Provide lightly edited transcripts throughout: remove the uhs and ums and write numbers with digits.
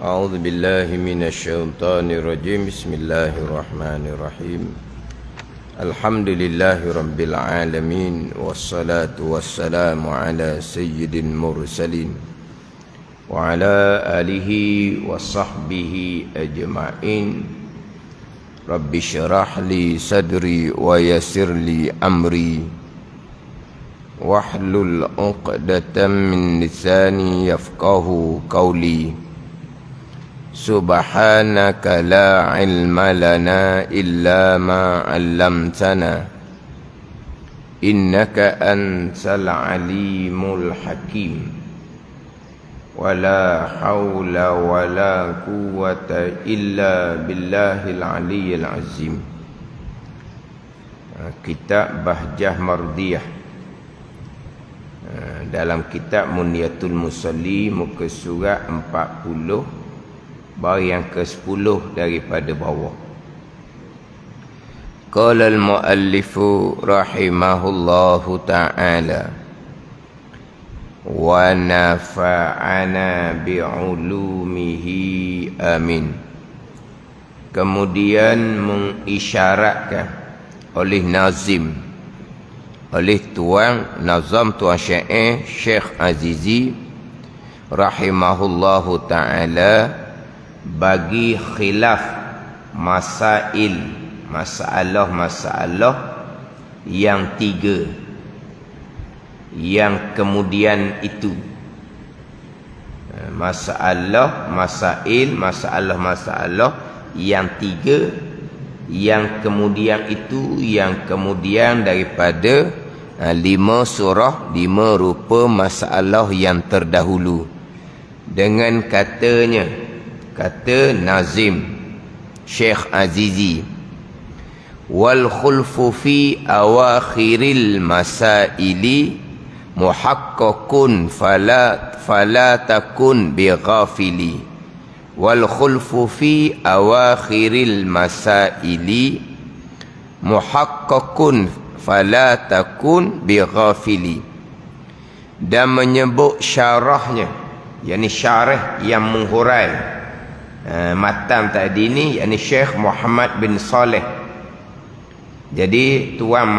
أعوذ بالله من الشيطان الرجيم. بسم الله الرحمن الرحيم. الحمد لله رب العالمين، والصلاة والسلام على سيد المرسلين وعلى آله وصحبه أجمعين. رب اشرح لي صدري ويسر لي أمري واحلل عقدة من لساني يفقه قولي. سبحانك لا علم لنا إلا ما علمتنا إنك أنت العليم الحكيم. ولا حول ولا قوة إلا بالله العلي العظيم. Kitab Bahjah Mardiyah dalam kitab Munyatul Musalli, muka surat 40, baris yang ke-10 daripada bawah. Qala al-muallifu rahimahullahu ta'ala wa nafa'ana bi'ulumihi amin. Kemudian mengisyaratkan oleh nazim, oleh tuan nazam, tuan syair Syekh Azizi rahimahullahu ta'ala, bagi khilaf masalah yang 3 yang kemudian itu masalah yang 3 yang kemudian itu, yang kemudian daripada 5 surah, 5 rupa masalah yang terdahulu. Dengan kata nazim Syekh Azizi, wal khulfu fi awakhiril masaili muhaqqaqun fala takun bighafili. Wal khulfu fi awakhiril masaili muhaqqaqun fala takun bighafili. Dan menyebut syarahnya, yakni syarah yang menghurai matan tadi ni, yakni Syekh Muhammad bin Saleh. Jadi tuan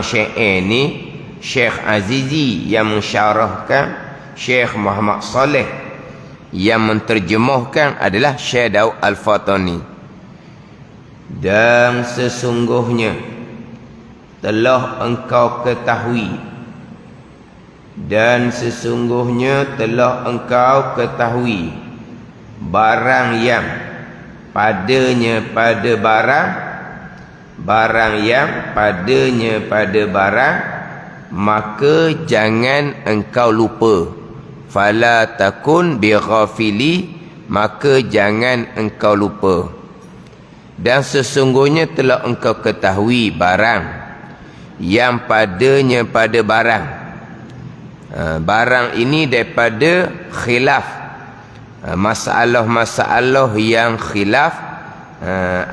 syair ni Syekh Azizi yang mensyarahkan, Syekh Muhammad Saleh yang menterjemahkan adalah Syekh Daud Al-Fatani. Dan sesungguhnya telah engkau ketahui, barang yang padanya pada barang, maka jangan engkau lupa. Fala takun bighafili, maka jangan engkau lupa. Dan sesungguhnya telah engkau ketahui barang yang padanya pada barang. Barang ini daripada khilaf, masalah yang khilaf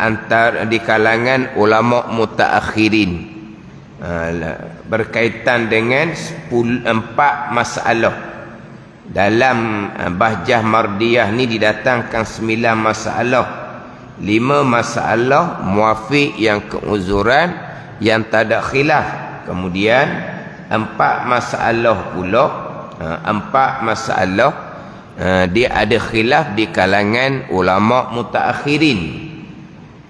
antara di kalangan ulama mutaakhirin, berkaitan dengan 4 masalah. Dalam Bahjah Mardiyah ni didatangkan 9 masalah. 5 masalah muafiq yang keuzuran, yang tak ada khilaf. Kemudian 4 masalah pula, 4 masalah dia ada khilaf di kalangan ulama mutaakhirin.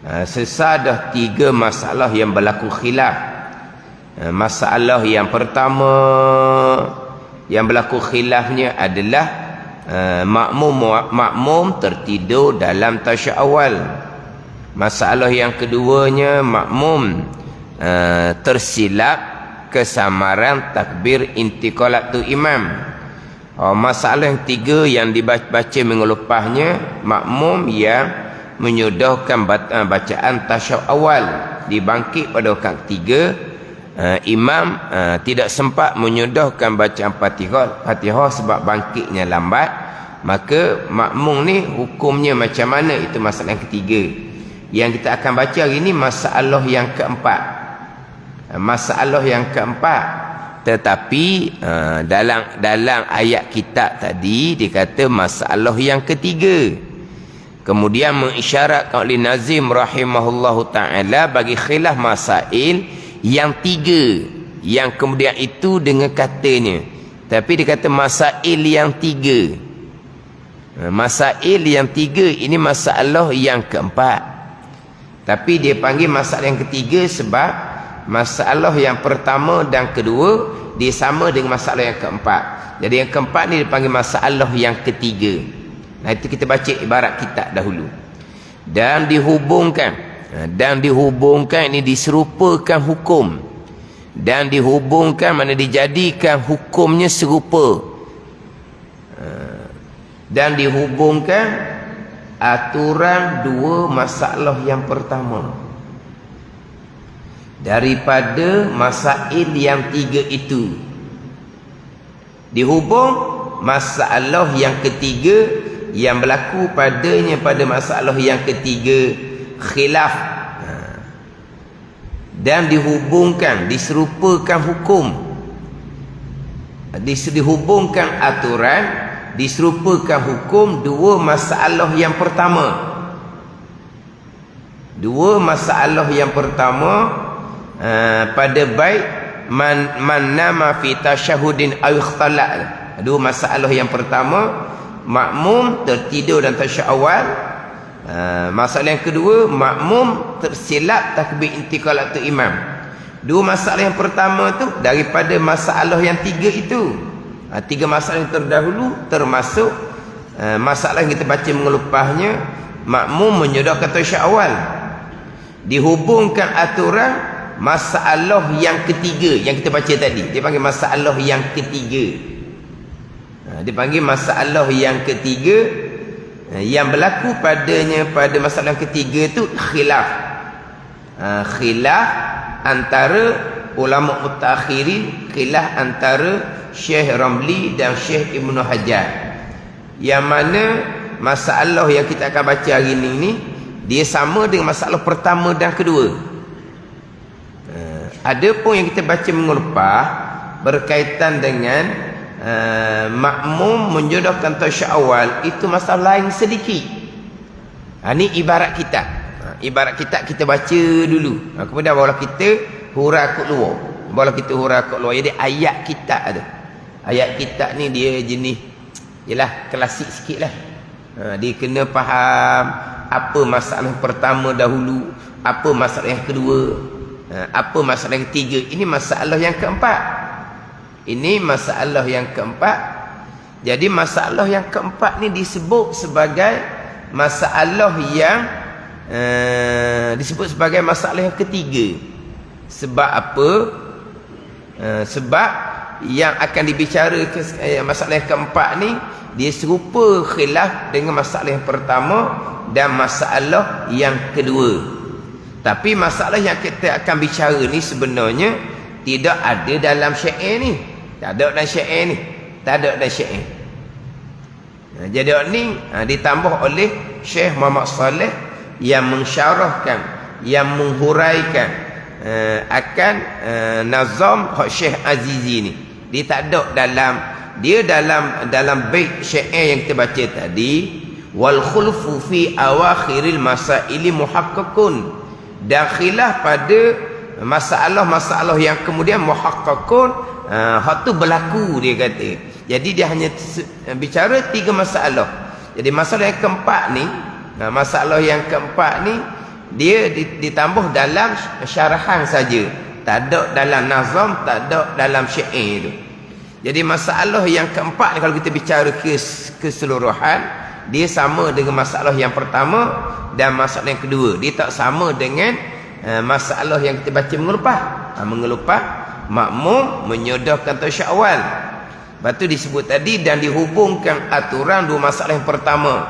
Sesadah 3 masalah yang berlaku khilaf. Masalah yang pertama yang berlaku khilafnya adalah makmum tertidur dalam tasyahud awal. Masalah yang keduanya, makmum tersilap kesamaran takbir intiqalatul imam. Masalah yang 3 yang dibaca minggu lepasnya, makmum yang menyudahkan bacaan tasyahud awal, dibangkit pada rakaat 3, imam tidak sempat menyudahkan bacaan Fatihah sebab bangkitnya lambat, maka makmum ni hukumnya macam mana? Itu masalah yang ketiga. Yang kita akan baca hari ini masalah yang keempat. Tetapi dalam ayat kitab tadi dikata masalah yang ketiga. Kemudian mengisyaratkan oleh Nazim rahimahullahu ta'ala bagi khilaf masail yang 3. Yang kemudian itu dengan katanya. Tapi dia kata masail yang 3. Masail yang 3 ini masalah yang keempat. Tapi dia panggil masalah yang ketiga sebab masalah yang pertama dan kedua dia sama dengan masalah yang keempat. Jadi yang keempat ni dipanggil masalah yang ketiga. Nah itu kita baca ibarat kitab dahulu. Dan dihubungkan ini diserupakan hukum. Dan dihubungkan mana dijadikan hukumnya serupa. Dan dihubungkan aturan dua masalah yang pertama. Daripada masail yang 3 itu. Dihubung masalah yang ketiga yang berlaku padanya pada masalah yang ketiga khilaf, dan dihubungkan diserupakan hukum, dihubungkan aturan, diserupakan hukum dua masalah yang pertama. Dua masalah yang pertama pada bait man nama fi tasyahudin aw ikhtala'. Dua masalah yang pertama makmum tertidur dan tasyahud awal. Masalah yang kedua makmum tersilap takbir intiqalat tu imam. Dua masalah yang pertama tu daripada masalah yang 3 itu. 3 masalah yang terdahulu termasuk masalah yang kita baca mengelupahnya makmum menyodorkan tasyahud awal. Dihubungkan aturan masalah yang ketiga yang kita baca tadi, dia panggil masalah yang ketiga. Dia panggil masalah yang ketiga yang berlaku padanya pada masalah yang ketiga itu khilaf. Khilaf antara ulama mutakhirin, khilaf antara Syekh Ramli dan Syekh Ibnu Hajar. Yang mana masalah yang kita akan baca hari ini dia sama dengan masalah pertama dan kedua. Ada pun yang kita baca mengelepah berkaitan dengan makmum menjodohkan tasyahud awal, itu masalah lain sedikit. Ini ibarat kitab. Ibarat kitab kita baca dulu. Kemudian barulah kita huraikan keluar. Barulah kita huraikan keluar. Jadi ayat kitab tu. Ayat kitab ni dia jenis yalah klasik sikit lah. Dia kena faham apa masalah yang pertama dahulu, apa masalah yang kedua, apa masalah yang ketiga. Ini masalah yang keempat. Ini masalah yang keempat. Jadi masalah yang keempat ni disebut sebagai masalah yang disebut sebagai masalah yang ketiga. Sebab apa? Sebab yang akan dibicarakan masalah yang keempat ni dia serupa khilaf dengan masalah yang pertama dan masalah yang kedua. Tapi masalah yang kita akan bicara ni sebenarnya tidak ada dalam syair ni. Tak ada dalam syair ni. Tak ada dalam syair. Jadi ni ditambah oleh Syekh Muhammad Saleh yang mensyarahkan, yang menghuraikan akan nazam Syekh Azizi ni. Dia tak ada dalam bait syair yang kita baca tadi, wal khulfu fi awakhiril masaili muhaqqaqun. Dan khilaf pada masalah-masalah yang kemudian muhaqqaqun, hak tu berlaku dia kata. Jadi dia hanya bicara 3 masalah. Jadi masalah yang keempat ni, masalah yang keempat ni dia ditambah dalam syarahan saja. Tak ada dalam nazam, tak ada dalam syair tu. Jadi masalah yang keempat ni kalau kita bicara keseluruhan, dia sama dengan masalah yang pertama dan masalah yang kedua. Dia tak sama dengan masalah yang kita baca mengelupah. Mengelupah makmum menyodorkan tasyahud awal. Lepas tu disebut tadi dan dihubungkan aturan dua masalah yang pertama.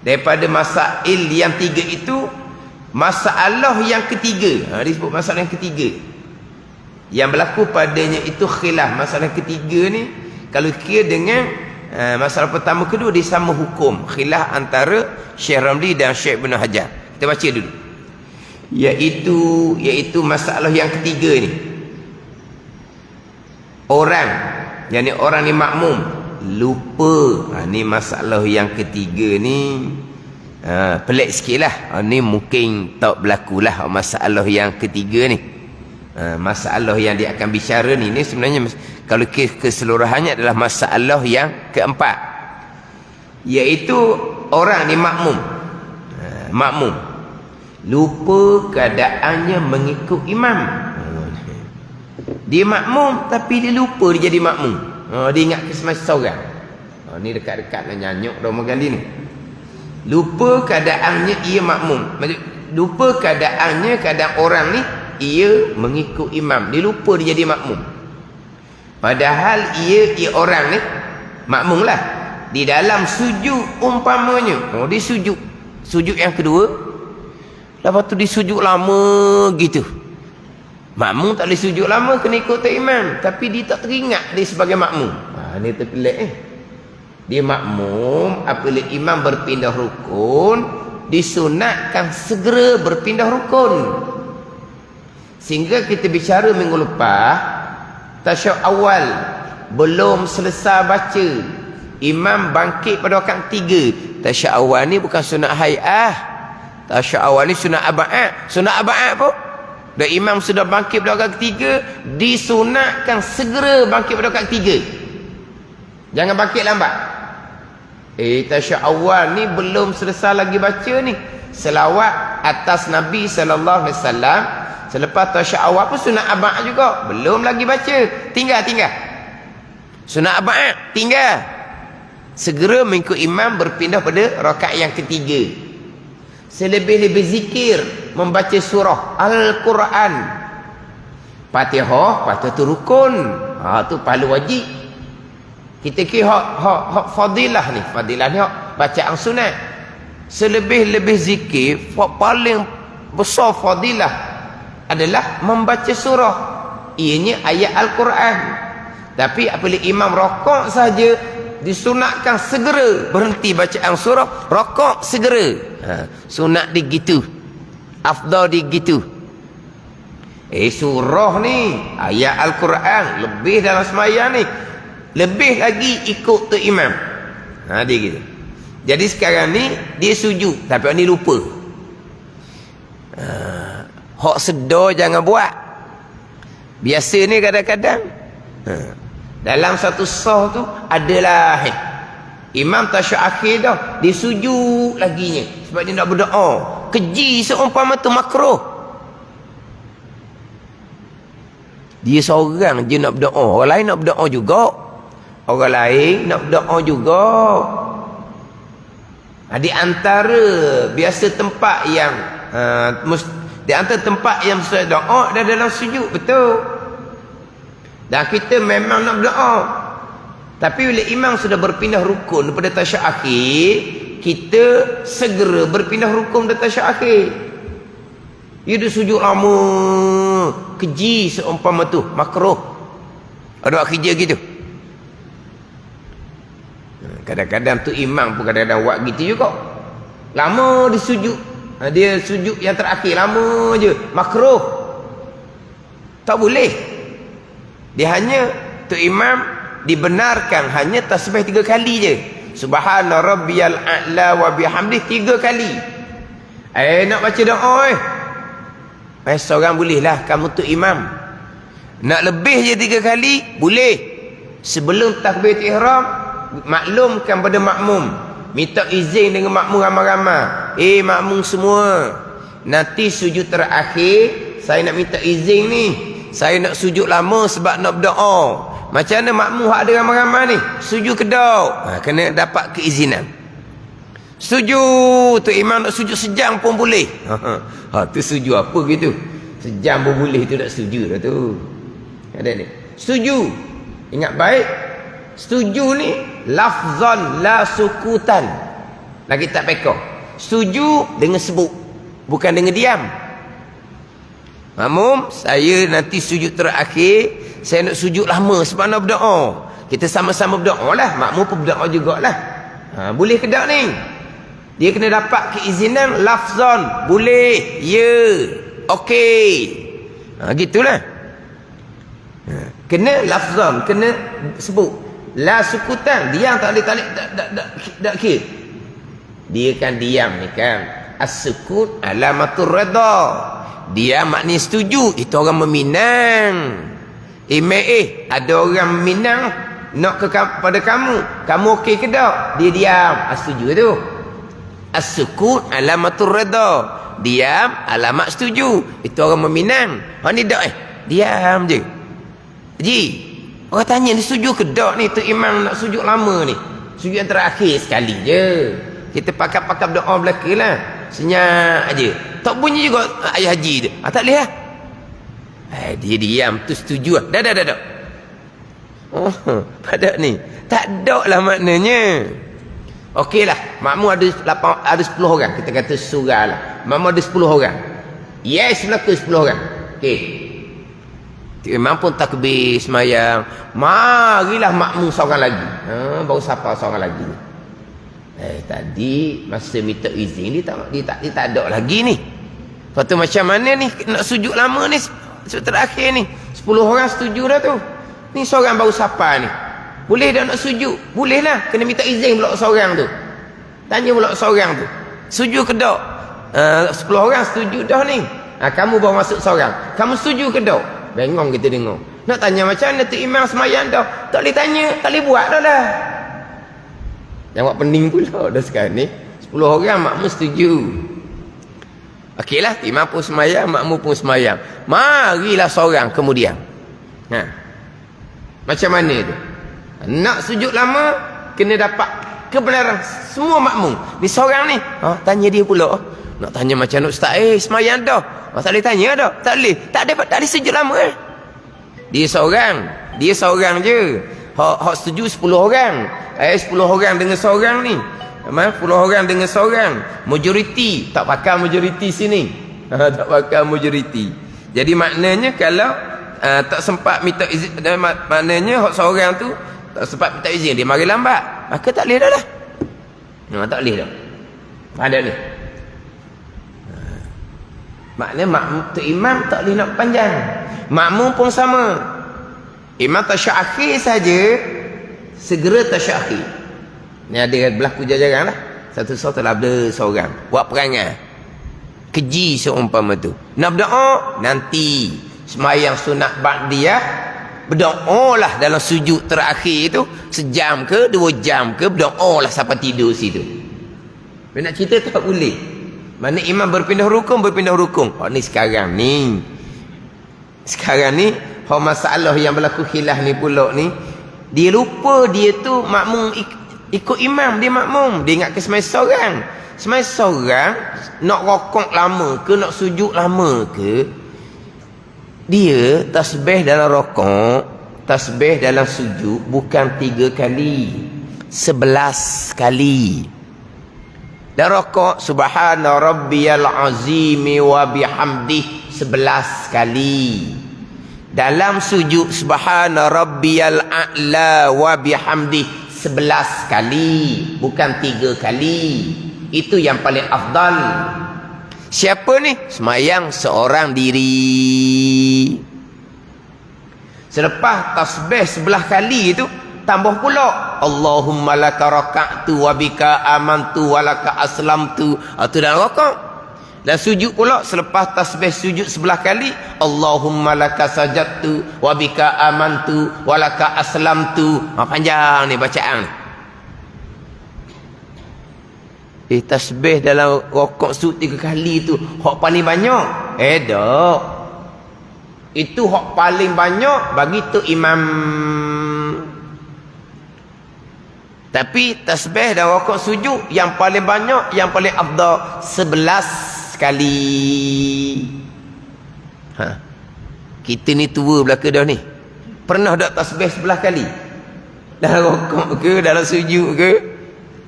Daripada masail yang 3 itu, masalah yang ketiga. Disebut masalah yang ketiga. Yang berlaku padanya itu khilaf. Masalah yang ketiga ni kalau kira dengan masalah pertama kedua dia sama hukum. Khilaf antara Syekh Ramli dan Syekh Ibnu Hajar. Kita baca dulu. Iaitu masalah yang ketiga ni. Orang ni makmum lupa. Ni masalah yang ketiga ni. pelik sikit lah. Ni mungkin tak berlaku lah masalah yang ketiga ni. Masalah yang dia akan bicara ni sebenarnya kalau keseluruhannya adalah masalah yang keempat, iaitu orang ni makmum. Makmum lupa keadaannya mengikut imam. Dia makmum tapi dia lupa dia jadi makmum. Dia ingat semasa orang. Ni dekat-dekat nak nyanyuk dah kali ni. Lupa keadaannya ia makmum. Lupa keadaannya keadaan orang ni ia mengikut imam. Dia lupa dia jadi makmum. Padahal ia orang ni makmum lah. Di dalam sujud umpamanya, dia sujud yang kedua, lepas tu dia sujud lama gitu. Makmum tak boleh sujud lama, kena ikut imam. Tapi dia tak teringat dia sebagai makmum. Ni terpelik Dia makmum, apabila imam berpindah rukun, disunatkan segera berpindah rukun. Sehingga kita bicara minggu lepas, tasyahud awal belum selesai baca, imam bangkit pada rakaat 3. Tasyahud awal ni bukan sunat hai'ah. Tasyahud awal ni sunat aba'at. Sunat aba'at pun dan imam sudah bangkit pada rakaat 3, disunatkan segera bangkit pada rakaat 3. Jangan bangkit lambat. Tasyahud awal ni belum selesai lagi baca ni. Selawat atas Nabi sallallahu alaihi wasallam. Selepas tasyahud awal pun sunat aba'at juga, belum lagi baca. Tinggal. Sunat aba'at tinggal. Segera mengikut imam berpindah pada rakaat yang ketiga. Selebih-lebih zikir, membaca surah Al-Quran. Fatihah tu rukun. Tu pahala wajib. Kita kira hak fadilah ni. Fadilah ni hak bacaan sunat. Selebih-lebih zikir, paling besar fadilah adalah membaca surah. Ianya ayat Al-Quran. Tapi apabila imam rokok saja, disunatkan segera berhenti bacaan surah, rokok segera. Sunat di gitu, afdal di gitu. Surah ni ayat Al-Quran lebih dalam sembahyang ni, lebih lagi ikut tu imam. Dia gitu. Jadi sekarang ni dia sujud tapi ni lupa. Hak sedar jangan buat. Biasa ni kadang-kadang dalam satu sah tu adalah imam tasyahud akhir dah, dia sujud laginya sebab dia nak berdoa. Keji seumpama tu makruh. Dia seorang je nak berdoa, orang lain nak berdoa juga. Orang lain nak berdoa juga. Di antara biasa tempat yang di antara tempat yang mesti doa dan dalam sujud, betul. Dan kita memang nak berdoa. Tapi bila imam sudah berpindah rukun daripada tasyahud akhir, kita segera berpindah rukun dari tasyahud akhir. Dia dah sujud lama, keji seumpama tu, makruh. Ada kerja gitu. Kadang-kadang tu imam pun kadang-kadang buat gitu juga. Lama dia sujud. Dia sujud yang terakhir lama je, makruh. Tak boleh. Dia hanya tu imam dibenarkan hanya tasbih 3 kali je. Subhana rabbiyal a'la wa bihamdih 3 kali. Nak baca doa seorang boleh lah, kamu tu imam. Nak lebih je 3 kali boleh. Sebelum takbir ihram, maklumkan pada makmum, minta izin dengan makmum ramai-ramai. Makmum semua, nanti sujud terakhir saya nak minta izin ni. Saya nak sujud lama sebab nak berdoa. Macam mana makmum ada ramai-ramai ni? Sujud kedok. Kena dapat keizinan. Sujud tu imam nak sujud sejam pun boleh. Tu sujud apa gitu? Sejam pun boleh tu, nak sujud dah tu. Ada ni. Sujud. Ingat baik. Setuju ni lafzan la sukutan. Lagi tak pekor. Setuju dengan sebut, bukan dengan diam. Makmum, saya nanti sujud terakhir, saya nak sujud lama sebab nak berdoa. Kita sama-sama berdoa lah. Makmum pun berdoa jugalah. Boleh ke tak ni? Dia kena dapat keizinan lafzan. Boleh. Ya. Okey. Gitulah. Kena lafzan, kena sebut. La sukutan, dia tak boleh tak kira. Dia kan diam ni kan. As-sukut alamatur redha. Dia maknanya setuju, itu orang meminang. Ada orang meminang nak pada kamu okey ke tak? Dia diam, setuju tu. As-sukut alamatur redha. Diam alamat setuju, itu orang meminang. Hang ni dak diam je. Ji, orang tanya ni setuju ke tak ni? Tu imam nak sujud lama ni, sujud yang terakhir sekali je. Kita pakap-pakap doa belaka lah, senyap aja. Tak bunyi juga ayat haji tu. Tak boleh lah. Dia diam tu setuju lah. Dah. Oh, pada ni tak ada lah maknanya. Okeylah, makmum ada 10 orang, kita kata surah lah. Makmum ada 10 orang. Yes, berlaku 10 orang. Okey. Imam pun takbir semayang. Marilah makmum seorang lagi. Baru siapa seorang lagi ni? Tadi masa minta izin dia tak ada lagi ni. Lepas tu macam mana ni nak sujud lama ni? Sujud terakhir ni 10 orang setuju dah tu. Ni seorang baru siapa ni? Boleh dah nak sujud? Boleh lah. Kena minta izin pula seorang tu. Tanya pula seorang tu, setuju ke tak? 10 orang setuju dah ni. Kamu baru masuk seorang, kamu setuju ke tak? Bengong kita dengar. Nak tanya macam mana tu imam semayang dah? Tak boleh tanya, tak boleh buat dah lah. Jawab pening pula dah sekarang ni. 10 orang makmum setuju. Okeylah, imam pun semayang, makmum pun semayang. Marilah seorang kemudian. Macam mana tu? Nak sujud lama, kena dapat kebenaran semua makmum. Ni seorang ni, tanya dia pula. Nak tanya macam nak ustaz, semayang dah. Tak boleh tanya dah. Tak boleh sujud lama. Dia seorang je. Hak setuju 10 orang. 10 orang dengan seorang ni. 10 orang dengan seorang. Majoriti. Tak pakai majoriti sini. Tak pakai majoriti. Jadi maknanya kalau tak sempat minta izin, maknanya hak seorang tu tak sempat minta izin, dia mari lambat, maka tak boleh dah lah. Tak boleh dah. Ada ni. Maknanya tu imam tak boleh nak panjang. Makmum pun sama. Imam tasyahud akhir saja, segera tasyahud akhir. Ni ada berlaku jarang lah. Satu-satu lah ada seorang buat perangai keji seumpama tu. Nak berdoa nanti semayang sunat ba'diyah, berdoa lah dalam sujud terakhir tu, sejam ke 2 jam ke, berdoa lah sampai tidur situ. Nak cerita tak boleh. Mana imam berpindah rukun. Ni sekarang ni masalah yang berlaku khilaf ni pula ni, dia lupa dia tu makmum ikut imam, dia makmum, dia ingat ke semai seorang nak rokok lama ke, nak sujud lama ke, dia tasbih dalam rokok, tasbih dalam sujud bukan 3 kali, 11 kali. Dan rokok subhana rabbiyal azimi wa bihamdih 11 kali. Dalam sujud subhana rabbiyal a'la wa bihamdih 11 kali, bukan 3 kali. Itu yang paling afdal. Siapa ni? Semayang seorang diri. Selepas tasbih 11 kali itu, tambah pula Allahumma laka raka'tu wa bika amantu wa laka aslamtu. Itu dalam rakaat. Dan sujud pula selepas tasbih sujud 11 kali, Allahumma laka sajadtu wa bika amantu wa laka aslamtu. Panjang ni bacaan ni. Tasbih dalam rakaat sujud 3 kali tu hak paling banyak. Tak. Itu hak paling banyak bagi tu imam. Tapi tasbih dan rakaat sujud yang paling banyak, yang paling afdal 11 kali. Kita ni tua belaka dah ni. Pernah tak tasbih 11 kali? Dalam rakaat ke, dalam sujud ke?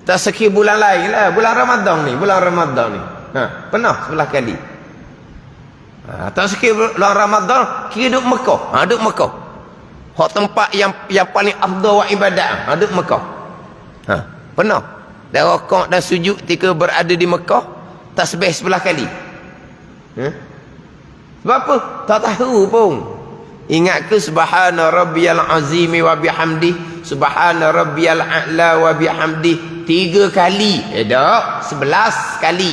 Tak sekir bulan lain lah, bulan Ramadan ni. Pernah 11 kali. Tak sekir bulan Ramadan, kira duduk Mekah. Duduk Mekah. Hak tempat yang paling afdal buat ibadat, duduk Mekah. Pernah dan rakaat dan sujud ketika berada di Mekah tasbih 11 kali. Sebab apa? Tak tahu pun. Ingat ke subhana rabbiyal azimi wa bihamdi, subhana rabbiyal a'la wa bihamdi 3 kali. Tak, 11 kali.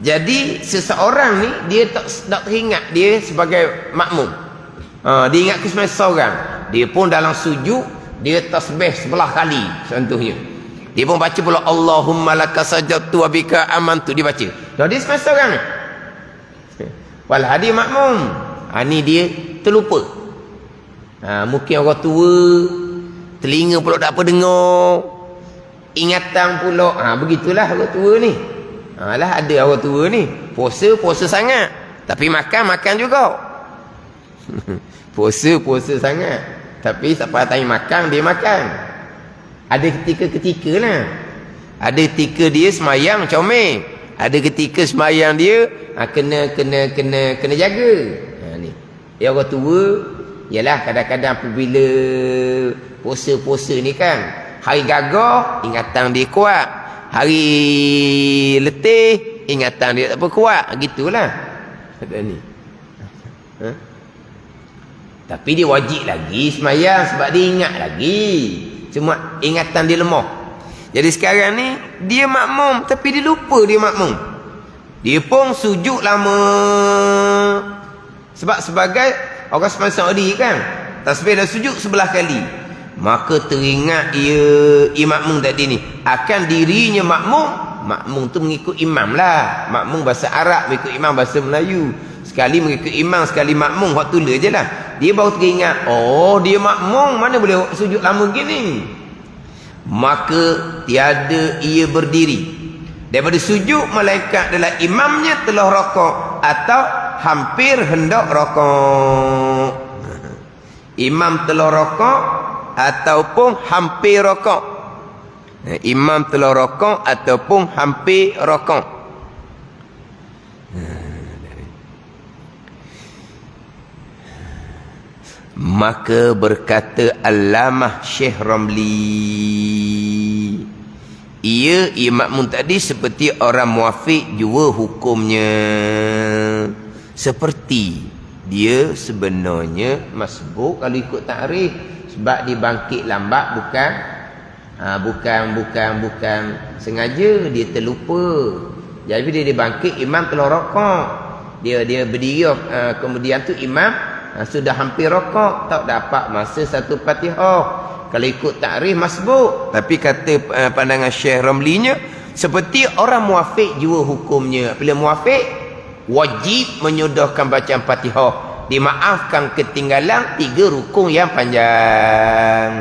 Jadi seseorang ni dia tak teringat dia sebagai makmum. Dia ingat ke seorang. Dia pun dalam sujud dia tasbih 11 kali contohnya. Dia pun baca pula Allahumma laka sajadtu wa bika amantu, dia baca. Dah dia seorang ni. Walau dia makmum. Ni dia terlupa. Mungkin orang tua, telinga pula tak apa dengar, ingatan pula. Begitulah orang tua ni. Lah ada orang tua ni puasa sangat, tapi makan juga. puasa sangat, tapi sampai time makan dia makan. Ada ketika lah. Ada ketika dia semayang comel, ada ketika semayang dia kena jaga. Ni dia orang tua. Yalah, kadang-kadang apabila puasa ni kan, hari gagah ingatan dia kuat, hari letih ingatan dia tak apa kuat, gitulah kata ni. Tapi dia wajib lagi semayang sebab dia ingat lagi, cuma ingatan dia lemah. Jadi sekarang ni dia makmum tapi dia lupa dia makmum. Dia pun sujud lama. Sebab sebagai orang semasa Saudi kan, tasbih dan sujud 11 kali. Maka teringat makmum tadi ni akan dirinya makmum tu mengikut imam lah. Makmum bahasa Arab, mengikut imam bahasa Melayu. Sekali mengikut imam, sekali makmum, hak tula je lah. Dia baru teringat, oh dia makmum, mana boleh sujud lama gini. Maka tiada ia berdiri daripada sujud, malaikat adalah imamnya telah rokok atau hampir hendak rokok. Imam telah rokok ataupun hampir rokok. Imam telah rokok ataupun hampir rokok. Maka berkata Allamah Syekh Ramli, ia makmum tadi seperti orang muafiq jua hukumnya, seperti dia sebenarnya masbuk kalau ikut takrif. Sebab dia bangkit lambat bukan sengaja, dia terlupa. Jadi dia bangkit, imam telah rokok, dia berdiri, kemudian tu imam sudah hampir rokok, tak dapat masa satu Fatihah. Kalau ikut takrif masbuk. Tapi kata pandangan Syekh Ramlinya, seperti orang muafiq jua hukumnya. Bila muafiq wajib menyodorkan bacaan Fatihah, dimaafkan ketinggalan 3 rukun yang panjang.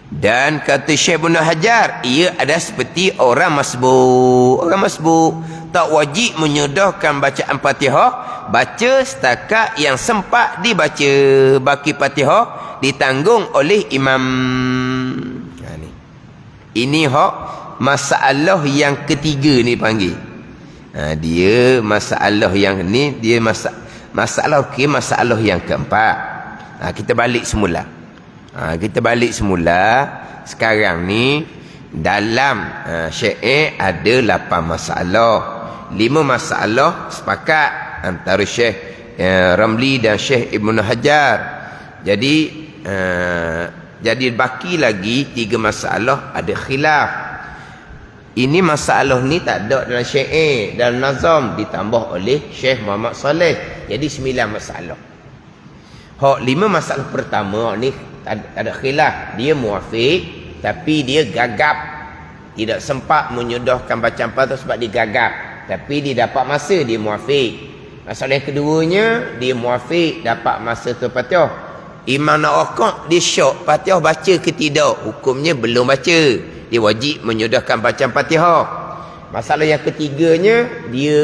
Dan kata Syekh Ibn Hajar, ia ada seperti orang masbuk. Orang masbuk tak wajib menyodorkan bacaan Fatihah, baca setakat yang sempat dibaca. Baki Fatihah ditanggung oleh imam. Ini hak masalah yang ketiga ni panggil. Dia masalah yang ni, dia masalah yang keempat. Kita balik semula. Sekarang ni dalam syair ada 8 masalah. 5 masalah sepakat antara Syekh Ramli dan Syekh Ibn Hajar. Jadi baki lagi 3 masalah ada khilaf. Ini masalah ni tak ada dalam syair, dalam nazam, ditambah oleh Syekh Muhammad Saleh. Jadi 9 masalah. 5 masalah pertama ni ada khilaf. Dia muafiq tapi dia gagap, tidak sempat menyodorkan bacaan Fatihah sebab dia gagap, tapi dia dapat masa, dia muafiq. Masalah yang keduanya, dia muafiq dapat masa tu Fatihah. Imam nak rokok, dia syok Fatihah baca ke tidak, hukumnya belum baca, dia wajib menyodorkan bacaan Fatihah. Masalah yang ketiganya, dia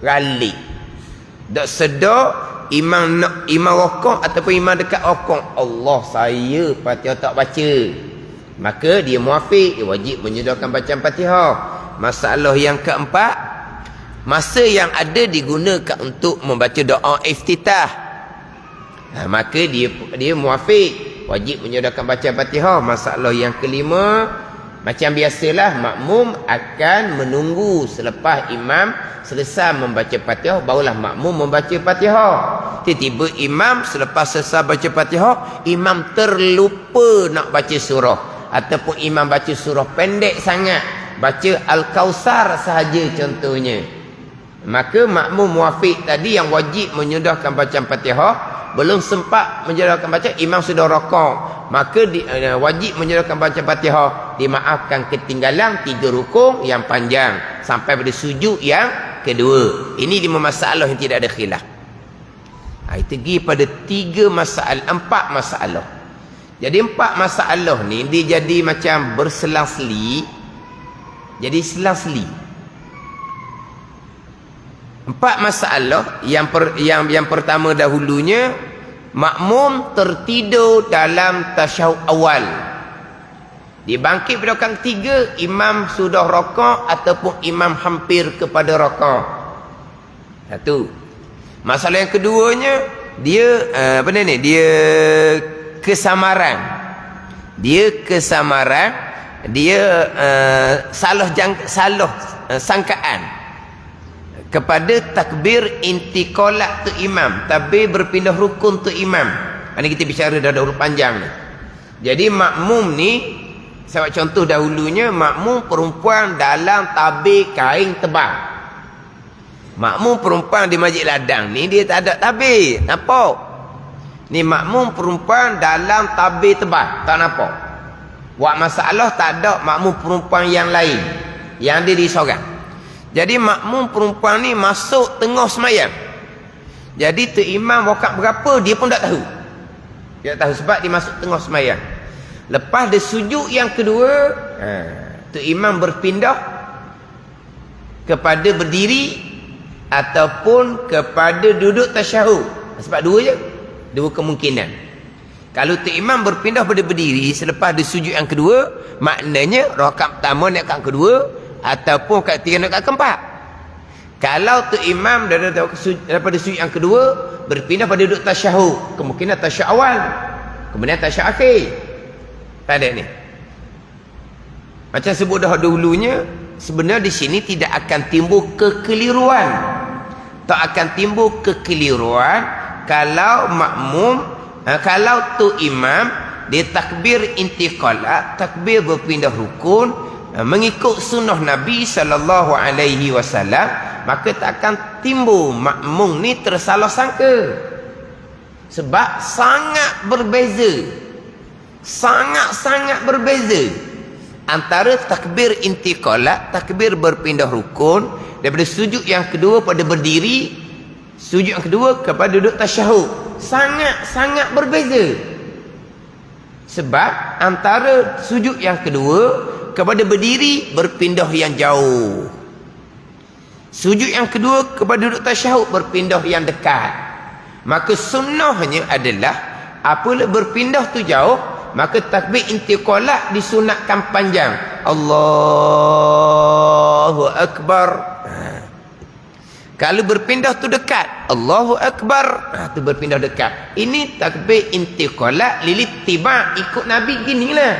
ralik, tak sedar imam rokok ataupun imam dekat rokok, Allah saya Fatihah tak baca, maka dia muafiq, dia wajib menyodorkan bacaan Fatihah. Masalah yang keempat, masa yang ada digunakan untuk membaca doa iftitah, maka dia muafiq, wajib menyodorkan bacaan Fatihah. Masalah yang kelima, macam biasalah makmum akan menunggu selepas imam selesai membaca Fatihah, barulah makmum membaca Fatihah. Tiba-tiba imam selepas selesai baca Fatihah, imam terlupa nak baca surah, ataupun imam baca surah pendek sangat, baca Al-Kausar sahaja contohnya, maka makmum muafiq tadi yang wajib menyudahkan bacaan Fatihah belum sempat menyudahkan bacaan, imam sudah rakaat, maka wajib menyudahkan bacaan Fatihah, dimaafkan ketinggalan 3 rukun yang panjang sampai pada sujud yang kedua. Ini 5 masalah yang tidak ada khilaf. Itu pergi pada 4 masalah. Jadi 4 masalah ni dia jadi macam berselang-seli. Jadi selang-seli. 4 masalah yang pertama dahulunya, makmum tertidur dalam tasyahud awal. Dia bangkit pada rakaat 3, imam sudah rakaat ataupun imam hampir kepada rakaat. Satu. Masalah yang keduanya, dia dia kesamaran. Dia salah sangkaan kepada takbir intiqalat tu imam, takbir berpindah rukun tu imam. Ini kita bicara dah urut panjang ni. Jadi makmum ni, saya buat contoh dahulunya, makmum perempuan dalam tabir kain tebal. Makmum perempuan di Masjid Ladang ni dia tak ada tabir, nampak? Ni makmum perempuan dalam tabir tebal, tak nampak? Buat masalah tak ada makmum perempuan yang lain, yang dia disorang. Jadi makmum perempuan ni masuk tengah semayang. Jadi tu imam rakaat berapa dia pun tak tahu. Dia tak tahu sebab dia masuk tengah semayang. Lepas dia sujud yang kedua, tu imam berpindah kepada berdiri ataupun kepada duduk tasyahud. Sebab dua kemungkinan. Kalau tu imam berpindah pada berdiri selepas dia sujud yang kedua, maknanya rakaat pertama naik rakaat kedua ataupun rakaat ketiga naik rakaat keempat. Kalau tu imam daripada sujud yang kedua berpindah pada duduk tasyahud, kemungkinan tasyahud awal, kemudian tasyahud akhir. Tak ada ni. Macam sebut dah dahulunya, sebenarnya di sini tidak akan timbul kekeliruan. Tak akan timbul kekeliruan kalau makmum, kalau tu imam dia takbir intiqalat, takbir berpindah rukun, mengikut sunnah Nabi SAW, maka tak akan timbul makmum ni tersalah sangka. Sebab sangat berbeza antara takbir intiqalat, takbir berpindah rukun, daripada sujud yang kedua pada berdiri, sujud yang kedua kepada duduk tasyahud, sangat berbeza. Sebab antara sujud yang kedua kepada berdiri berpindah yang jauh, sujud yang kedua kepada duduk tasyahud berpindah yang dekat. Maka sunnahnya adalah apabila berpindah tu jauh, maka takbir intiqalat disunatkan panjang, Allahu Akbar. Kalau berpindah tu dekat, Allahu Akbar, tu berpindah dekat. Ini takbir intiqalat lilittiba', ikut Nabi ginilah.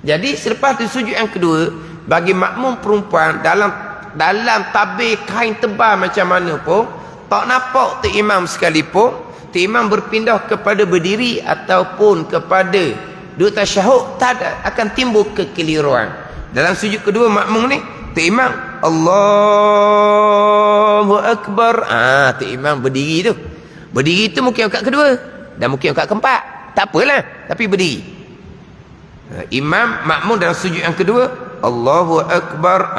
Jadi selepas tu sujud yang kedua, bagi makmum perempuan dalam tabir kain tebal macam mana pun, tak nampak tu imam sekalipun, tu imam berpindah kepada berdiri ataupun kepada duduk tasyahud, tak ada, akan timbul kekeliruan. Dalam sujud kedua makmum ni, tu imam Allahu Akbar, tu imam berdiri tu. Berdiri tu mungkin rakaat kedua dan mungkin rakaat keempat, tak apalah, tapi berdiri. Imam makmum dalam sujud yang kedua Allahu Akbar,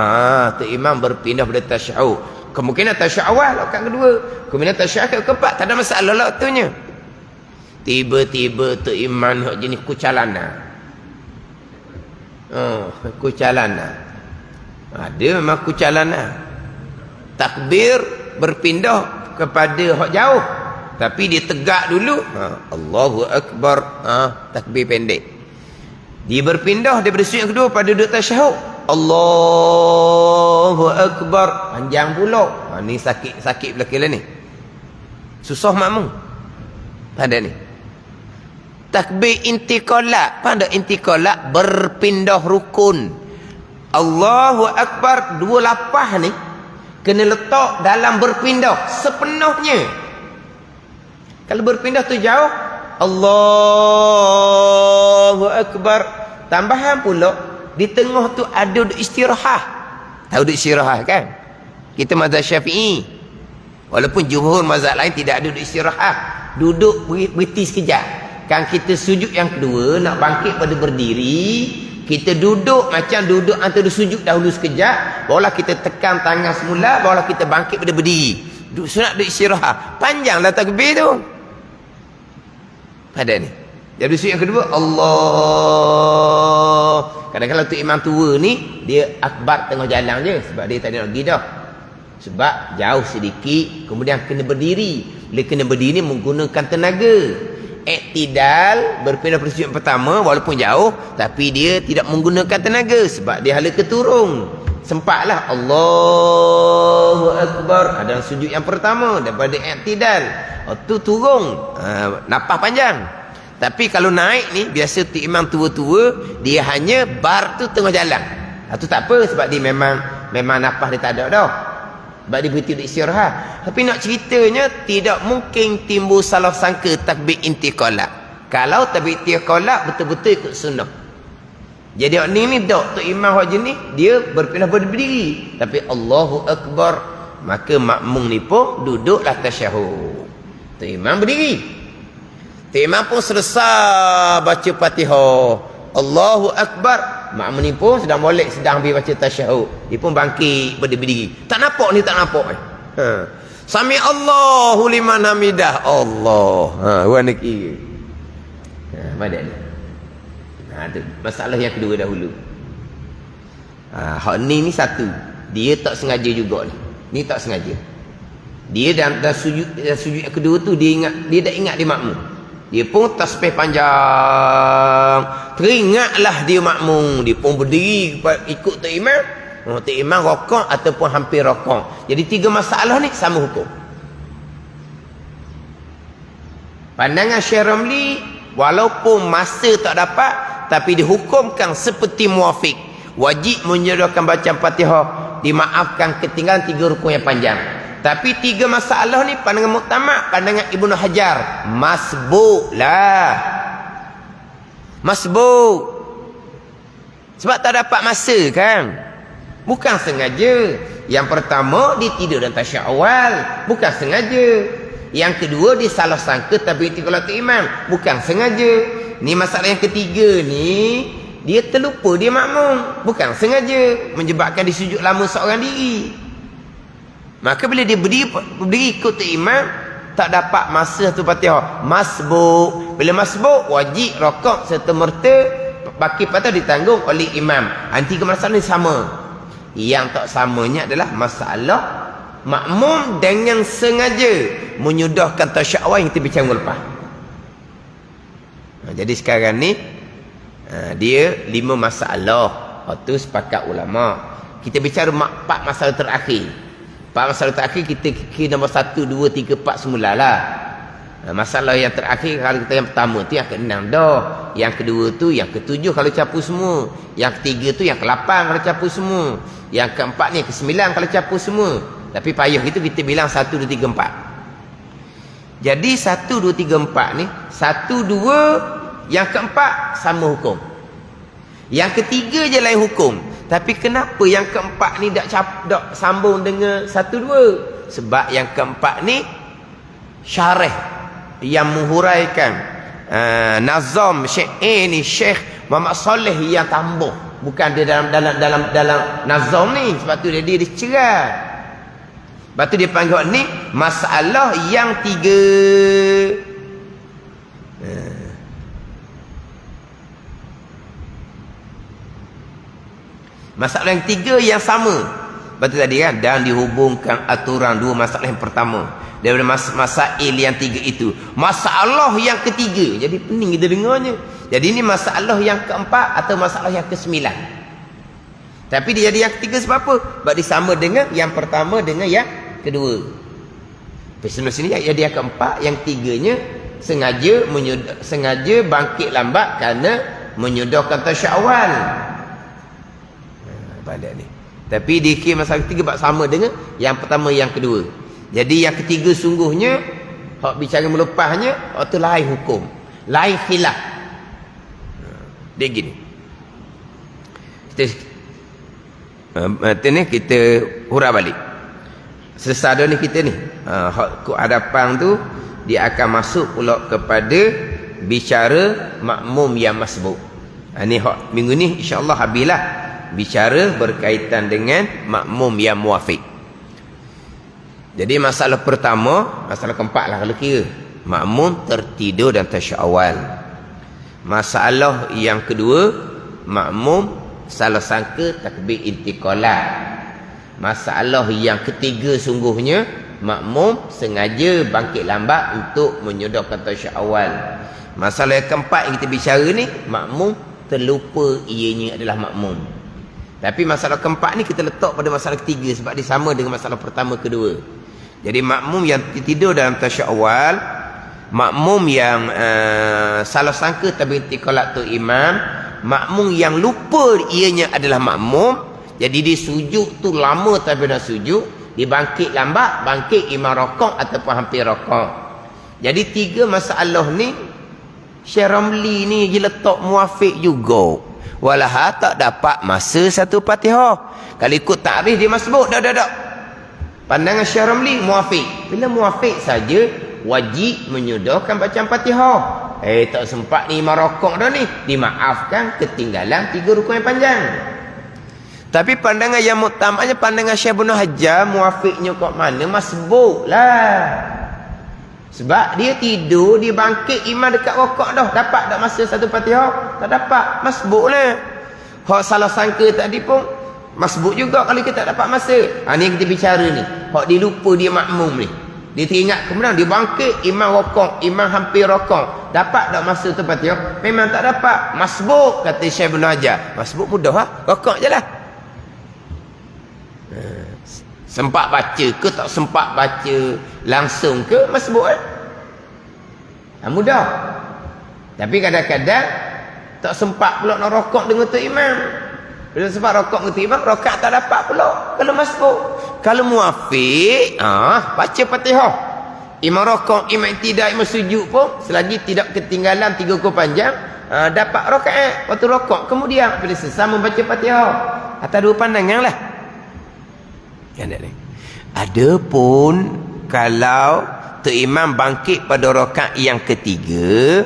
tu imam berpindah pada tasyahud, kemungkinan tasyahud awal rakaat kedua, kemungkinan tasyahud keempat, tak ada masalah lah waktunya. Tiba-tiba tu imam hak jenis kucalana. Kucalana. Dia memang kucalana. Takbir berpindah kepada hak jauh, tapi dia tegak dulu, Allahu Akbar, takbir pendek. Dia berpindah daripada sujud yang kedua pada duduk tasyahud, Allahu Akbar, panjang pula. Ni sakit belakang ni. Susah makmum. Tak ada ni. Takbir intiqalat, pada intiqalat berpindah rukun. Allahu Akbar, dua lapah ni kena letak dalam berpindah sepenuhnya. Kalau berpindah tu jauh, Allahu Akbar. Tambahan pula, di tengah tu ada duduk istirahat. Tahu duduk istirahat kan? Kita mazhab Syafi'i. Walaupun jumhur mazhab lain tidak ada duduk istirahat. Duduk berhenti sekejap. Kan kita sujud yang kedua, nak bangkit pada berdiri, kita duduk macam duduk antara sujud dahulu sekejap, barulah kita tekan tangan semula, barulah kita bangkit pada berdiri. Sunat duduk istirahat. Panjanglah takbir tu. Pada ni. Jadi sujud yang kedua, Allah. Kadang-kadang tu imam tua ni, dia akbar tengah jalan je. Sebab dia tak ada nak pergi dah. Sebab jauh sedikit, kemudian kena berdiri. Bila kena berdiri menggunakan tenaga. Iktidal, berpindah pada sujud yang pertama, walaupun jauh, tapi dia tidak menggunakan tenaga. Sebab dia hala keturung. Sempatlah Allahu Akbar. Ada sujud yang pertama daripada iktidal. Tu turun. Napas panjang. Tapi kalau naik ni, biasa tu imam tua-tua, dia hanya bar tu tengah jalan. Tu tak apa, sebab dia memang napas dia tak ada dah. Sebab dia berhenti untuk istirahat. Tapi nak ceritanya, tidak mungkin timbul salah sangka takbir intiqalat. Kalau takbir intiqalat betul-betul ikut sunnah. Jadi ni dok tu imam hak jenis, dia berpindah berdiri. Tapi Allahu Akbar, maka makmum ni pun duduklah tasyahud. Tu imam berdiri. Tu imam pun selesai baca Fatihah, Allahu Akbar. Makmum ni pun sedang molek, sedang ambil baca tasyahud. Dia pun bangkit berdiri. Tak nampak ni, tak nampak. Sami Allahu liman hamidah. Allah. Orang nak kira. Mana ni? Tu masalah yang kedua dahulu. Hak ni satu. Dia tak sengaja juga ni. Ni tak sengaja. Dia dalam sujud yang kedua tu dia tak ingat dia makmum. Dia pun tasbih panjang. Teringatlah dia makmum. Dia pun berdiri ikut tu imam. Tu imam rokok ataupun hampir rokok. Jadi tiga masalah ni sama hukum. Pandangan Syekh Ramli, walaupun masa tak dapat, tapi dihukumkan seperti muafiq. Wajib menyodorkan bacaan Fatihah. Dimaafkan ketinggalan tiga rukun yang panjang. Tapi tiga masalah ni pandangan muktamad, pandangan Ibnu Hajar, masbuk lah. Masbuk. Sebab tak dapat masa kan. Bukan sengaja. Yang pertama dia tidur dalam tasyahud awal, bukan sengaja. Yang kedua dia salah sangka takbir intiqalatul imam, bukan sengaja. Ni masalah yang ketiga ni, dia terlupa dia makmum, bukan sengaja, menyebabkan dia sujud lama seorang diri. Maka bila dia berdiri ikut tu imam, tak dapat masa satu Fatihah, masbuk. Bila masbuk, wajib rokok serta merta, baki patah ditanggung oleh imam. Tiga masalah ni sama. Yang tak samanya adalah masalah makmum dengan sengaja menyudahkan tasyahud awal yang kita bincang lepas. Jadi sekarang ni dia 5 masalah. Itu sepakat ulama. Kita bicara 4 masalah terakhir. 4 masalah terakhir kita kira nombor 1, 2, 3, 4 semulalah. Masalah yang terakhir, kalau kita yang pertama tu yang ke-6 dah. Yang kedua tu yang ke-7 kalau campur semua. Yang ketiga tu yang ke-8 kalau campur semua. Yang keempat ni yang ke-9 kalau campur semua. Tapi payah itu kita bilang 1, 2, 3, 4. Jadi 1, 2, 3, 4 ni 1, 2, yang keempat sama hukum. Yang ketiga je lain hukum. Tapi kenapa yang keempat ni tak sambung dengan 1, 2? Sebab yang keempat ni syarah yang menghuraikan nazam Syekh ni Syekh Muhammad Saleh yang tambah. Bukan dia dalam nazam ni. Sebab tu dia dicerai. Sebab tu dia panggil ni masalah yang 3. Masalah yang 3 yang sama. Betul tadi kan? Dan dihubungkan aturan 2 masalah yang pertama. Daripada masail yang 3 itu. Masalah yang ketiga. Jadi pening kita dengarnya. Jadi ini masalah yang keempat atau masalah yang ke-9. Tapi dia jadi yang ketiga sebab apa? Sebab dia sama dengan yang pertama dengan yang kedua. Pesenul sini jadi yang keempat, yang tiganya sengaja bangkit lambat kerana menyodorkan tasyahud awal. Balik ni. Tapi dikir masalah ketiga bab sama dengan yang pertama yang kedua. Jadi yang ketiga sungguhnya hak bicara melepasnya, hak tu lain hukum, lain khilaf. Dia gini. Kita hurah balik. Sesada ni kita ni, hak hadapan tu dia akan masuk pula kepada bicara makmum yang masbuk. Ni hak minggu ni insya-Allah habislah bicara berkaitan dengan makmum yang muafiq. Jadi masalah pertama, masalah keempat lah kalau kira, makmum tertidur dan tasyahud awal. Masalah yang kedua, makmum salah sangka takbir intiqalah. Masalah yang ketiga sungguhnya, makmum sengaja bangkit lambat untuk menyodorkan tasyahud awal. Masalah yang keempat yang kita bicara ni, makmum terlupa ianya adalah makmum. Tapi masalah keempat ni kita letak pada masalah ketiga sebab dia sama dengan masalah pertama kedua. Jadi makmum yang tidur dalam tasyahud awal, makmum yang salah sangka takbir intiqalah tu imam, makmum yang lupa ianya adalah makmum. Jadi dia sujud tu lama tapi nak sujud, dia bangkit lambat, bangkit imam rakaat ataupun hampir rakaat. Jadi tiga masalah ni Syekh Ramli ni dia letak muafiq juga. Walah tak dapat masa satu Fatihah. Kalau ikut takrif dia masbuk dah. Pandangan Syekh Ramli muafiq. Bila muafiq saja wajib menyodorkan bacaan Fatihah. Tak sempat ni imam rakaat dah ni, dimaafkan ketinggalan 3 rukun yang panjang. Tapi pandangan yang muktamadnya pandangan Syekh Ibnu Hajar, muafiqnya kat mana? Masbuk lah. Sebab dia tidur, dia bangkit imam dekat rakaat dah. Dapat tak masa satu Fatihah? Tak dapat. Masbuk lah. Hak salah sangka tadi pun masbuk juga kalau kita tak dapat masa. Ni yang kita bicara ni. Hak dia lupa dia makmum ni. Dia teringat kemudian dia bangkit imam rakaat, imam hampir rakaat. Dapat tak masa tu Fatihah? Memang tak dapat. Masbuk kata Syekh Ibnu Hajar. Masbuk mudah lah. Rakaat je lah. Sempat baca ke tak sempat baca langsung ke masbuk mudah. Tapi kadang-kadang tak sempat pula nak rakaat dengan tu imam. Bila sempat rakaat dengan tu imam, rakaat tak dapat pula kalau masbuk. Kalau muafiq, baca Fatihah, imam rakaat, imam tidak, imam sujud pun selagi tidak ketinggalan 3 rukun panjang, dapat rakaat. Waktu rakaat kemudian bila selesai membaca Fatihah. Atas dua pandangan lah. Adapun kalau tu imam bangkit pada rakaat yang ketiga,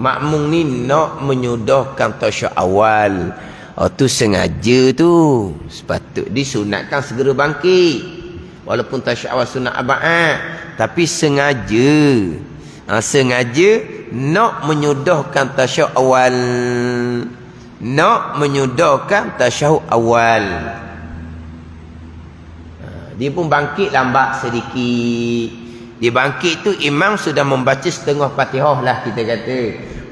makmum ni nak menyodorkan tasyahud awal. Tu sengaja tu, sepatut disunatkan segera bangkit walaupun tasyahud awal sunat abad, tapi sengaja nak menyodorkan tasyahud awal, dia pun bangkit lambat sedikit. Dia bangkit tu imam sudah membaca setengah Fatihah lah kita kata.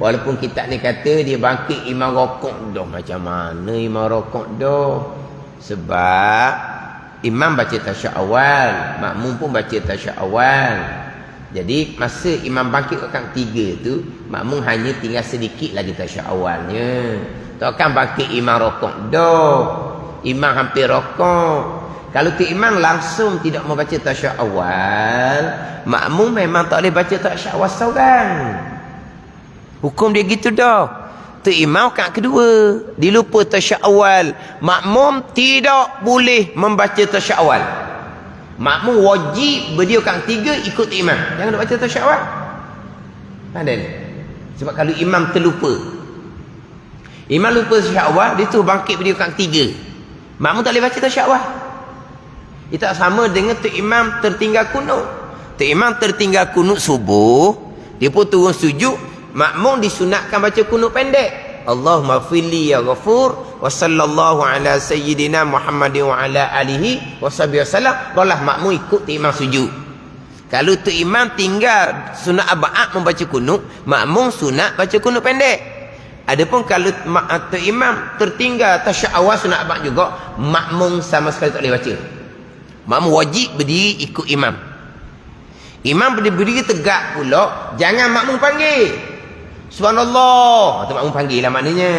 Walaupun kita ni kata dia bangkit imam rakaat dah. Macam mana imam rakaat dah? Sebab imam baca tasyahud awal, makmum pun baca tasyahud awal. Jadi masa imam bangkit rakaat 3 tu, makmum hanya tinggal sedikit lagi tasyahud awalnya. Takkan bangkit imam rakaat dah, imam hampir rakaat. Kalau tu imam langsung tidak membaca tasyahud awal, makmum memang tak boleh baca tasyahud awal seorang. Hukum dia gitu dah. Tu imam rakaat kedua, dia lupa tasyahud awal, makmum tidak boleh membaca tasyahud awal. Makmum wajib berdiri rakaat 3 ikut imam. Jangan nak baca tasyahud awal. Ada ni. Sebab kalau imam terlupa, imam lupa tasyahud awal, dia tu bangkit berdiri rakaat 3. Makmum tak boleh baca tasyahud awal. Ia tak sama dengan tu imam tertinggal kunut. Tu imam tertinggal kunut subuh, dia pun turun sujud, makmum disunatkan baca kunut pendek. Allahumma firli ya ghafur wa sallallahu ala sayyidina Muhammadin wa ala alihi wa sahbihi wasallam. Barulah makmum ikut tu imam sujud. Kalau tu imam tinggal sunat abad membaca kunut, makmum sunat baca kunut pendek. Adapun kalau tu imam tertinggal tasyahud awal sunat abad juga, makmum sama sekali tak boleh baca. Makmum wajib berdiri ikut imam. Imam berdiri tegak pula, jangan makmum panggil. Subhanallah. Tu makmum panggil lah maknanya.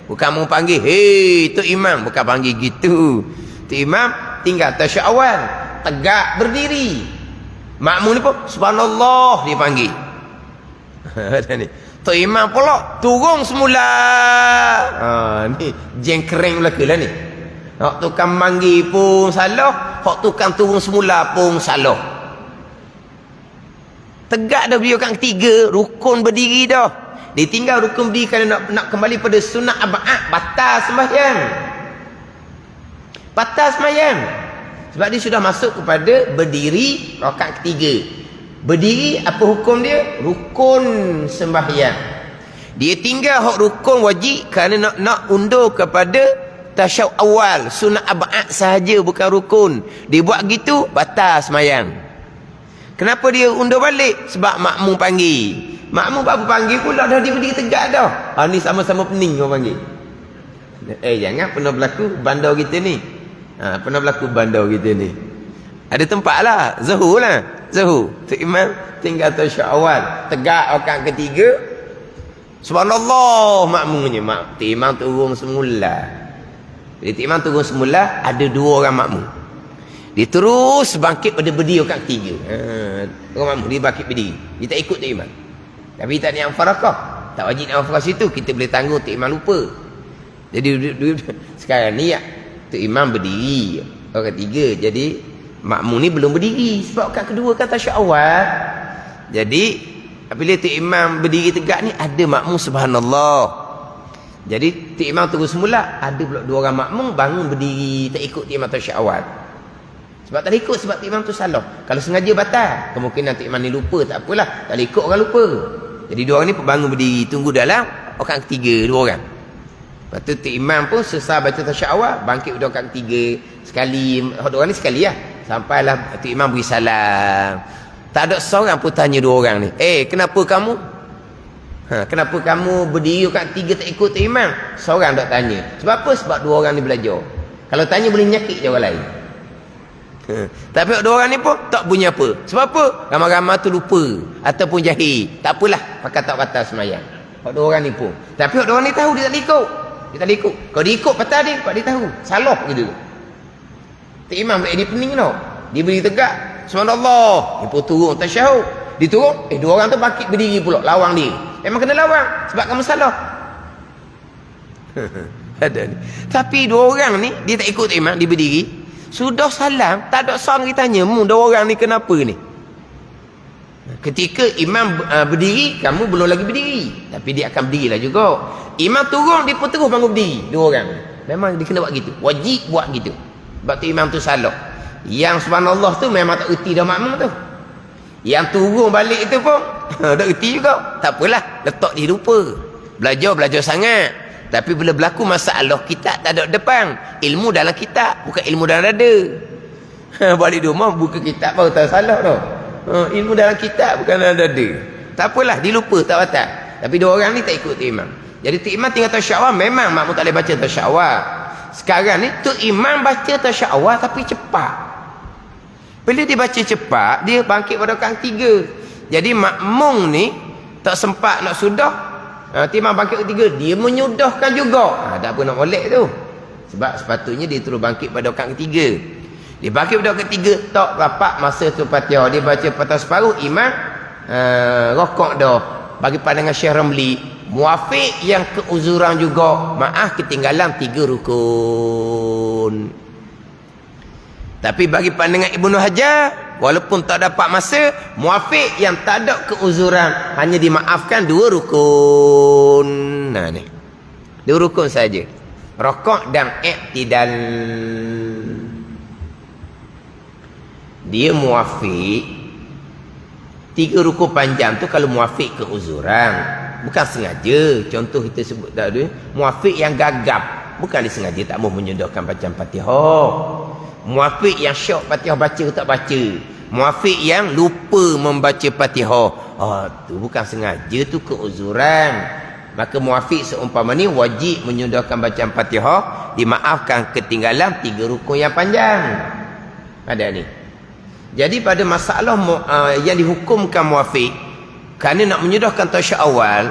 Bukan makmum panggil, hei tu imam. Bukan panggil gitu. Tu imam tinggal tasyahud awal. Tegak berdiri. Makmum ni pun subhanallah dia panggil. Ni. Tu imam pula turun semula. Ni jengkereng belaka lah ni. Hak tukang manggil pun salah, hak tukang turun semula pun salah. Tegak dah beliau kat ketiga, rukun berdiri dah. Dia tinggal rukun berdiri kerana nak kembali pada sunat ab'ad, batal sembahyang. Batal sembahyang. Sebab dia sudah masuk kepada berdiri rakaat ketiga. Berdiri apa hukum dia? Rukun sembahyang. Dia tinggal hak rukun wajib kerana nak undur kepada tasyahud awal, sunat ab'ad sahaja bukan rukun. Dia buat gitu batal sembahyang. Kenapa dia undur balik? Sebab makmum panggil. Makmum apa panggil pula dah dia berdiri tegak dah. Ni sama-sama pening orang panggil. Jangan pernah berlaku bandar kita ni. Pernah berlaku bandar kita ni. Ada tempat lah, Zuhur lah. Zuhur. Tu imam tinggal tasyahud awal, tegak rakaat ketiga. Subhanallah makmumnya. Tu imam turun semula. Jadi imam turun semula, ada dua orang makmum. Dia terus bangkit pada berdiri rakaat ketiga. Orang makmum dia bangkit berdiri. Dia tak ikut tu imam. Tapi tak niat farakah. Tak wajib niat farakah situ, kita boleh tanggung tu imam lupa. Jadi sekarang ni tu imam berdiri rakaat ketiga. Jadi makmum ni belum berdiri sebab rakaat kedua kan tasyahud awal. Jadi apabila tu imam berdiri tegak ni, ada makmum subhanallah. Jadi tu imam terus semula, ada pula dua orang makmum bangun berdiri tak ikut tu imam tasyahud awal. Sebab tak ikut, sebab tu imam tu salah. Kalau sengaja batal, kemungkinan tu imam ni lupa, tak apalah, tak ikut orang lupa. Jadi dua orang ni bangun berdiri tunggu dalam rakaat ketiga, dua orang. Lepas tu tu imam pun selesai baca tasyahud awal, bangkit pada rakaat ketiga sekali. Dua orang ni sekali lah. Sampailah tu imam beri salam. Tak ada seorang pun tanya dua orang ni, kenapa kamu? Kenapa kamu berdiri rakaat ketiga tak ikut tu imam? Seorang tak tanya. Sebab apa? Sebab dua orang ni belajar. Kalau tanya boleh nyakit je orang lain. Tapi dua orang ni pun tak punya apa. Sebab apa? Ramai-ramai tu lupa ataupun jahil. Tak apalah, pakai tak batal semayang. Dua orang ni pun. Tapi dua orang ni tahu dia tak ikut. Dia tak ikut. Kalau dia ikut batal dia, sebab dia tahu. Salah gitu. Tu imam dia pening tau. Dia berdiri tegak. Subhanallah. Dia pun turun tasyahud. Dia turun, dua orang tu bangkit berdiri pula lawang dia. Memang kena lawang sebab kamu salah. Ada ni. Tapi dua orang ni dia tak ikut imam, dia berdiri. Sudah salam, tak ada seorang dia tanya, dua orang ni kenapa ni? Ketika imam berdiri, kamu belum lagi berdiri. Tapi dia akan berdirilah juga. Imam turun, dia pun terus bangun berdiri. Dua orang. Memang dia kena buat gitu. Wajib buat gitu. Sebab tu imam tu salah. Yang subhanallah tu memang tak erti dah makmum tu. Yang turun balik tu pun tak erti juga. Tak apalah, letak dia lupa. Belajar sangat. Tapi bila berlaku masalah, kita tak ada depan. Ilmu dalam kitab, bukan ilmu dalam dada. Balik di rumah, buka kitab baru tahu salah tau. Ilmu dalam kitab, bukan dalam dada. Tak apalah, dia lupa, tak batal. Tapi dua orang ni tak ikut tu imam. Jadi tu imam tinggal tasyahud awal, memang makmum tak boleh baca tasyahud awal. Sekarang ni tu imam baca tasyahud awal tapi cepat. Bila dia baca cepat, dia bangkit pada rakaat ketiga. Jadi makmum ni tak sempat nak sudah. Imam bangkit ketiga, dia menyudahkan juga. Tak apa nak molek tu. Sebab sepatutnya dia terus bangkit pada rakaat ketiga. Dia bangkit pada rakaat ketiga, tak rapat masa tu Fatihah. Dia baca Fatihah separuh, imam rokok dah. Bagi pandangan Syekh Ramli, muafiq yang keuzuran juga. Maaf ketinggalan 3 rukun. Tapi bagi pandangan Ibnu Hajar, walaupun tak dapat masa, muafiq yang tak ada keuzuran, hanya dimaafkan 2 rukun. Nah ni, 2 rukun saja, rokok dan i'tidal. Dia muafiq 3 rukun panjang tu kalau muafiq keuzuran, bukan sengaja. Contoh kita sebut tadi, muafiq yang gagap, bukan disengaja tak mau menyodorkan bacaan Fatihah. Muafiq yang syok Fatihah baca tak baca. Muafiq yang lupa membaca Fatihah, tu bukan sengaja, tu keuzuran. Maka muafiq seumpama ni wajib menyodorkan bacaan Fatihah, dimaafkan ketinggalan 3 rukun yang panjang. Ada ni. Jadi pada masalah yang dihukumkan muafiq, Kerana nak menyudahkan tasyak awal,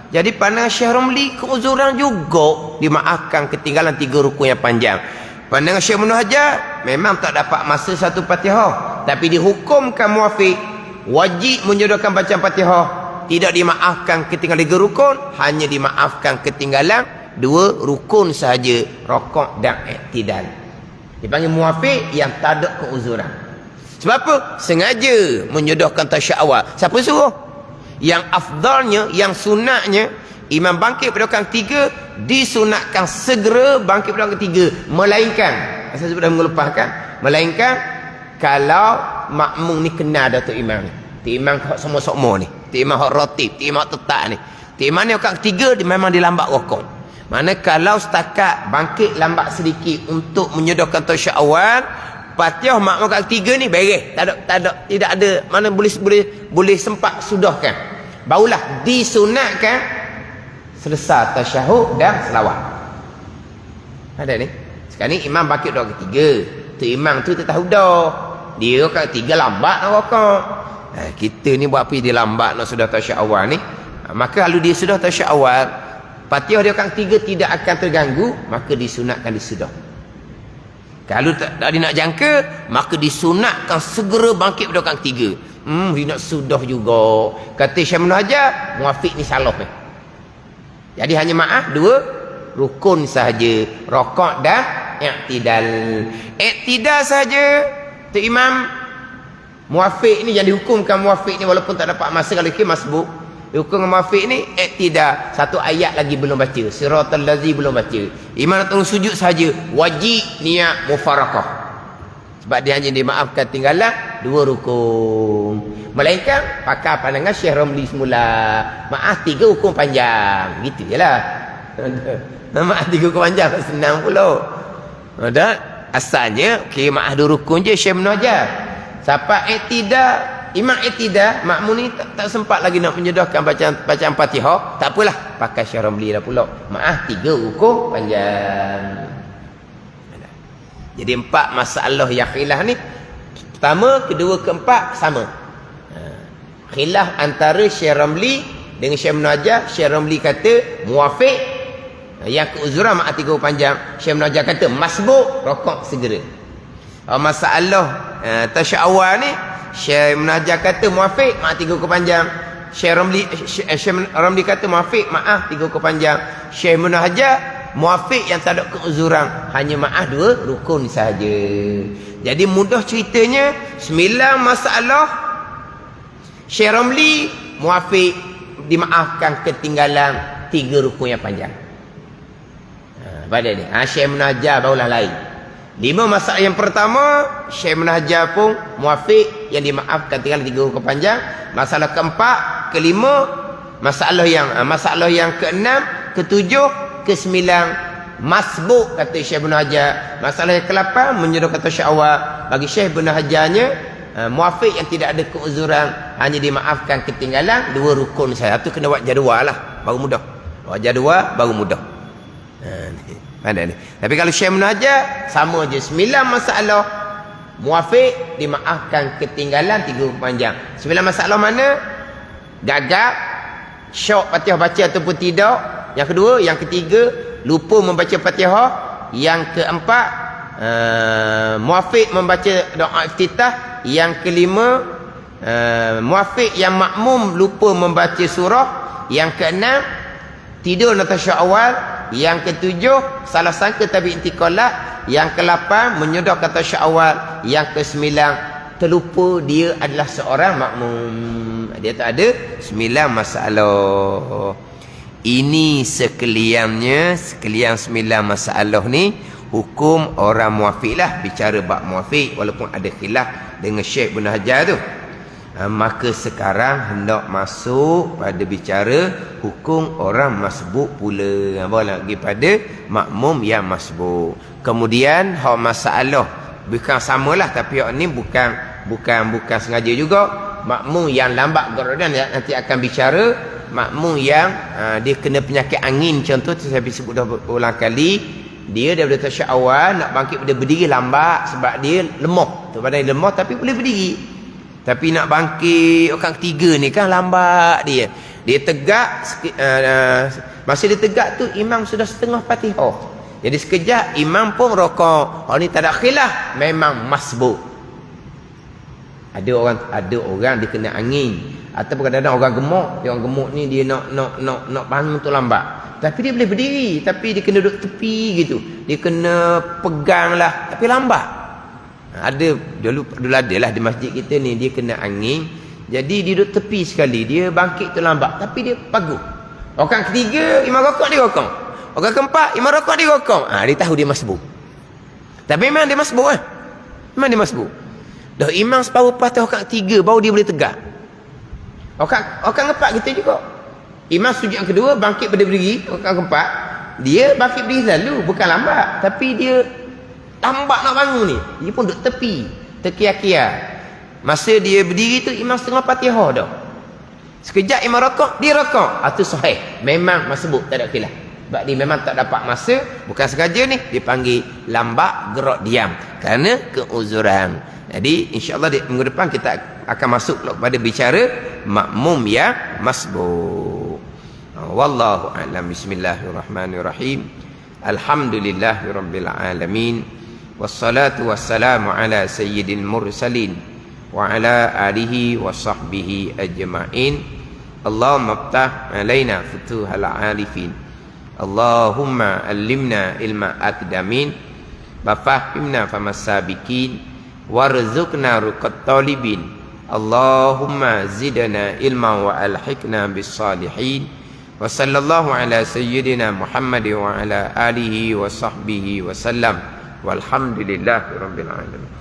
jadi pandangan Syekh Ramli keuzuran juga dimaafkan ketinggalan 3 rukun yang panjang. Pandangan Syekh Ibnu Hajar memang tak dapat masa satu Fatihah, tapi dihukumkan muafiq, wajib menyudahkan bacaan Fatihah, tidak dimaafkan ketinggalan 3 rukun, hanya dimaafkan ketinggalan 2 rukun sahaja, rakaat dan i'tidal. Dipanggil muafiq yang tak ada keuzuran. Sebab apa? Sengaja menyudahkan tasyak awal. Siapa suruh? Yang afdalnya, yang sunatnya, imam bangkit pada rakaat 3, disunatkan segera bangkit pada rakaat 3. Melainkan, saya sudah mengelepaskan, melainkan kalau makmum ni kenal Datuk Imam ni. Datuk Imam semua-semua ni. Datuk Imam hak ratib, Datuk Imam tetap ni. Datuk Imam ni rakaat 3 dia memang dilambat rakaat. Mana kalau setakat bangkit lambat sedikit untuk menyudahkan tasyak awal, Fatihah makmum rakaat 3 ni beres, tidak ada mana boleh sempat sudahkan. Barulah disunatkan selesai tasyahud dan selawat. Ada ni. Sekarang ni imam bangkit rakaat 3. Tu imam tu tak tahu dah. Dia rakaat 3 lambat nak rakaat. Kita ni buat apa dia lambat nak sudah tasyahud awal ni? Maka kalau dia sudah tasyahud awal, Fatihah dia rakaat 3 tidak akan terganggu, maka disunatkan disudah. Kalau tak dia nak jangka, maka disunatkan segera bangkit pada rakaat 3. Dia nak sudah juga. Kata Syekh Ibnu Hajar, muafiq ni salah ni. Jadi hanya maaf 2 rukun sahaja, rakaat dan i'tidal. I'tidal sahaja tu imam muafiq ni yang dihukumkan muafiq ni, walaupun tak dapat masa kalau ke masbuk. Hukum muafiq ni i'tidal, satu ayat lagi belum baca, siratal lazi belum baca, imam nak tunggu sujud saja, wajib niat mufarakah, sebab dia hanya dimaafkan tinggalan 2 rukun. Melainkan pakai pandangan Syekh Ramli semula, maaf 3 rukun panjang, gitu jelah. Maaf 3 rukun panjang senang pula. Ada asalnya okey, maaf 2 rukun je Syekh Ibnu Hajar. Siapa i'tidal, imam i'tidal, makmum ni tak sempat lagi nak menyudahkan bacaan Fatihah, tak apalah, pakai Syekh Ramli dah pula, maaf 3 rukun panjang. Jadi 4 masalah yang khilaf ni, pertama, kedua, keempat sama. Khilaf antara Syekh Ramli dengan Syekh Ibnu Hajar. Syekh Ramli kata muafiq, yang keuzuran maaf 3 rukun panjang. Syekh Ibnu Hajar kata masbuk, rakaat segera. Masalah tasyak awal ni, Syekh Ibnu Hajar kata muafiq, maaf 3 rukun panjang. Syekh Ramli kata muafiq, maaf 3 rukun panjang. Syekh Ibnu Hajar muafiq yang tak ada keuzuran, hanya maaf 2 rukun sahaja. Jadi mudah ceritanya, 9 masalah Syekh Ramli muafiq, dimaafkan ketinggalan 3 rukun yang panjang. Pada ni Syekh Ibnu Hajar barulah lain. 5 masalah yang pertama, Syekh Ibnu Hajar pun muafiq, yang dimaafkan tinggal 3 rukun panjang. Masalah keempat, kelima, masalah yang keenam, ketujuh, kesembilan masbuk kata Syekh Ibnu Hajar. Masalah yang ke-8 menyudahkan tasyak awal. Bagi Syekh Ibnu Hajarnya muafiq yang tidak ada keuzuran, hanya dimaafkan ketinggalan 2 rukun saja. Itu kena buat jadual lah, baru mudah. Buat jadual baru mudah. Ada ni. Tapi kalau Syekh Ibnu Hajar sama je, 9 masalah muafiq, dimaafkan ketinggalan 3 rukun panjang. 9 masalah mana? Gagap, syok Fatihah baca ataupun tidak. Yang kedua, yang ketiga, lupa membaca Fatihah. Yang keempat, muafiq membaca doa iftitah. Yang kelima, muafiq yang makmum lupa membaca surah. Yang keenam, tidur dalam tasyak awal. Yang ketujuh, salah sangka tapi intikalat. Yang ke-8, menyudahkan tasyak awal. Yang ke-9, terlupa dia adalah seorang makmum. Dia tak ada 9 masalah. Ini sekalian 9 masalah ni hukum orang muafiq lah, bicara bab muafiq, walaupun ada khilaf dengan Syekh Ibnu Hajar tu. Maka sekarang hendak masuk pada bicara hukum orang masbuk pula. Lagi pada makmum yang masbuk. Kemudian hak masalah bukan samalah, tapi hak ni bukan sengaja juga. Makmum yang lambat gerakan nanti akan bicara. Makmum yang dia kena penyakit angin, contoh saya sebut dah berulang kali, dia daripada tasyak awal nak bangkit pada berdiri lambat sebab dia lemah. Tu badan lemah tapi boleh berdiri. Tapi nak bangkit orang ketiga ni kan lambat dia. Dia tegak, masa dia tegak tu imam sudah setengah Fatihah. Jadi sekejap imam pun rokok. Oh ni tak ada khilaf, memang masbuk. Ada orang dia kena angin, ataupun kadang-kadang orang gemuk. Orang gemuk ni dia nak bangun tu lambat. Tapi dia boleh berdiri, tapi dia kena duduk tepi gitu. Dia kena pegang lah, tapi lambat. Ada dulu ada lah di masjid kita ni, dia kena angin. Jadi dia duduk tepi sekali, dia bangkit tu lambat, tapi dia bagus. Orang ketiga imam rokok dia rokok. Orang keempat imam rokok dia rokok. Dia tahu dia masbuk. Tapi memang dia masbuk kan? Memang dia masbuk. Dah imam separuh patah orang ketiga baru dia boleh tegak. Orang keempat kita juga. Imam sujud yang kedua bangkit berdiri, orang keempat dia bangkit berdiri selalu, bukan lambat, tapi dia lambat nak bangun ni. Dia pun duduk tepi, terkia-kia. Masa dia berdiri tu imam setengah Fatihah dah. Sekejap imam rokok, dia rokok. Itu sahih. Memang masbuk, tak ada khilaf. Sebab dia memang tak dapat masa, bukan sengaja ni, dipanggil lambat gerak diam kerana keuzuran. Jadi insya-Allah di minggu depan kita akan masuk kepada bicara makmum yang masbuk. Wallahu a'lam. Bismillahirrahmanirrahim. Alhamdulillahirabbil alamin. Wassalatu wassalamu ala sayyidil mursalin wa ala alihi wa sahbihi ajma'in. Allahumma iftah alaina futuhal arifin. Allahumma allimna ilma aqdamin wa fahimna famasabiqin warzuqna ruqat talibin. Allahumma zidna ilma wa alhiqna bis salihin. Wa sallallahu ala sayyidina Muhammad wa ala alihi wa sahbihi wa sallam. Walhamdulillahi rabbil alamin.